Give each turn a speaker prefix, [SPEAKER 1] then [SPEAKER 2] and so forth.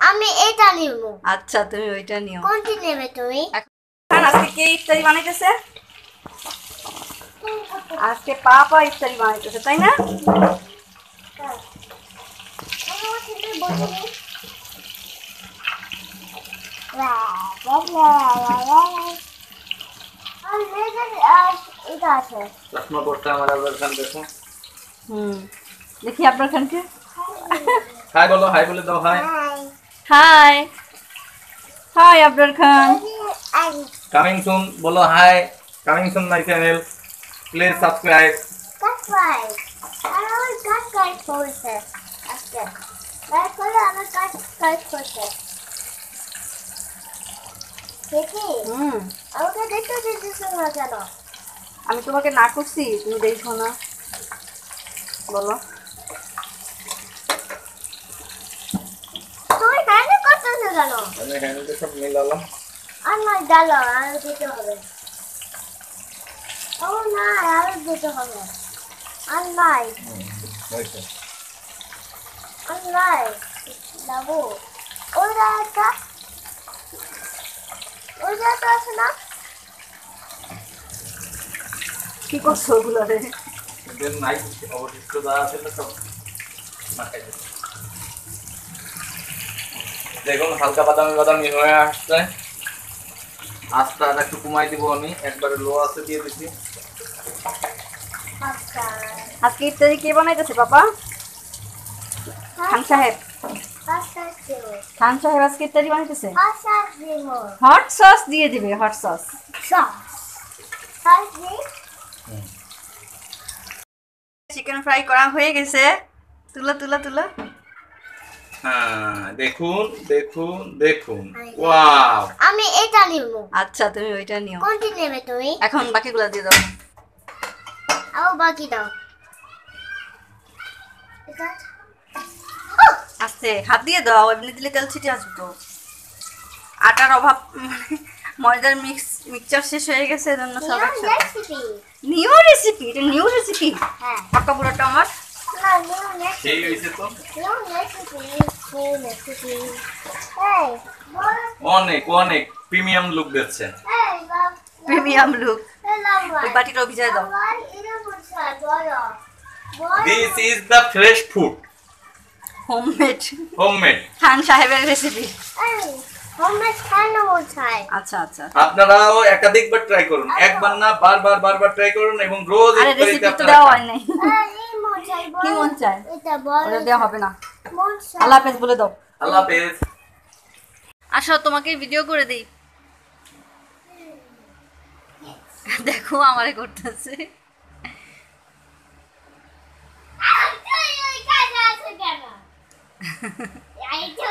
[SPEAKER 1] আমি এটা নিব।
[SPEAKER 2] আচ্ছা তুমি ওইটা নিও।
[SPEAKER 1] কোনটি নেবে তুমি?
[SPEAKER 2] এখন আজকে কে ইফতারি বানাইতেছে? আজকে পাপা ইফতারি বানাইতেছে, তাই না? দেখি আপনার খানকে
[SPEAKER 3] হাই বলো, হাই বলে দাও। Hi
[SPEAKER 2] hi hi Abrar Khan.
[SPEAKER 3] Coming soon বলো। Hi coming soon my channel, please subscribe.
[SPEAKER 2] আমি তোমাকে না করছি, তুমি দেখো না, বলো।
[SPEAKER 1] তুমি হ্যান্ডেল করতেছো কেন?
[SPEAKER 3] আমি হ্যান্ডেল সব মিলালাম।
[SPEAKER 1] আর নয় ডালো, আর দিতে হবে। ও না, আর দিতে হবে। আর নাই,
[SPEAKER 3] হয়েছে।
[SPEAKER 1] আর নাই লাবু। ওইটা একটা, ওইটা তো আছে না?
[SPEAKER 2] কি করছো ওগুলো রে?
[SPEAKER 3] এদের নাই অবশিষ্ট যা আছে না সব মাখাই দেব। দেখুন হালকা বাদামি বাদামি হয়ে আসছে। আস্তে আর একটু কমাই দিব, আমি একবারে লো আছে দিয়ে দিচ্ছি।
[SPEAKER 2] আজকে ইফতারি কে বানাইতেছে বাবা? খান সাহেব। খান সাহেব আজকে ইফতারি বানাইতেছে। হট সস দিয়ে দিবে, হট সস। চিকেন ফ্রাই করা হয়ে গেছে, তুলা তুলা তুলা।
[SPEAKER 3] হ্যাঁ দেখুন দেখুন দেখুন, ওয়াও।
[SPEAKER 1] আমি এটা নিব।
[SPEAKER 2] আচ্ছা তুমি ওইটা নিও।
[SPEAKER 1] কোনটি নেবে তুমি?
[SPEAKER 2] এখন বাকিগুলো দিয়ে দাও।
[SPEAKER 1] আও বাকি দাও।
[SPEAKER 2] আস্তে হাত দিয়ে দাও, এমনি দিলে তেল ছিটে আসবে তো। আটার অভাব, মানে ময়দার মিক্সচার শেষ হয়ে গেছে, এজন্য সব একসাথে। নিউ রেসিপি, এটা নিউ রেসিপি।
[SPEAKER 1] হ্যাঁ
[SPEAKER 2] পাকা পুরোটা আমার।
[SPEAKER 1] না নিউ রেসিপি।
[SPEAKER 3] সেই হইছে তো।
[SPEAKER 1] New recipe, new recipe. এই
[SPEAKER 3] অনেক অনেক প্রিমিয়াম লুক দিচ্ছে।
[SPEAKER 1] এই বাবা,
[SPEAKER 2] প্রিমিয়াম লুক।
[SPEAKER 1] এই লাম্বা।
[SPEAKER 2] ওই বাটিটা ভিজায় দাও।
[SPEAKER 1] ভাই এটা বলছা বড় বড়।
[SPEAKER 3] This is the fresh food,
[SPEAKER 2] homemade.
[SPEAKER 3] Homemade.
[SPEAKER 2] Khan সাহেবের রেসিপি।
[SPEAKER 1] এই হোমমেড খানা বলছাই।
[SPEAKER 2] আচ্ছা আচ্ছা।
[SPEAKER 3] আপনারাও একাধিকবার ট্রাই করুন, একবার না বারবার বারবার ট্রাই করুন এবং রোজ
[SPEAKER 2] আরে
[SPEAKER 3] ইফতারিতে
[SPEAKER 2] রেসিপি তো
[SPEAKER 3] আপনারা
[SPEAKER 2] দেওয়া
[SPEAKER 3] খান।
[SPEAKER 2] হয় নাই।
[SPEAKER 1] এই মন চাই বড়।
[SPEAKER 2] কি মন চায়?
[SPEAKER 1] এটা বড়।
[SPEAKER 2] ওটা দেওয়া হবে না।
[SPEAKER 1] মন চাই।
[SPEAKER 2] আল্লাহ হাফেজ বলে দাও।
[SPEAKER 3] আল্লাহ হাফেজ।
[SPEAKER 2] আসো তোমাকে ভিডিও করে দেই। দেখো আমারে করতেছে।
[SPEAKER 1] এই কাজ আছে কেন? এই তো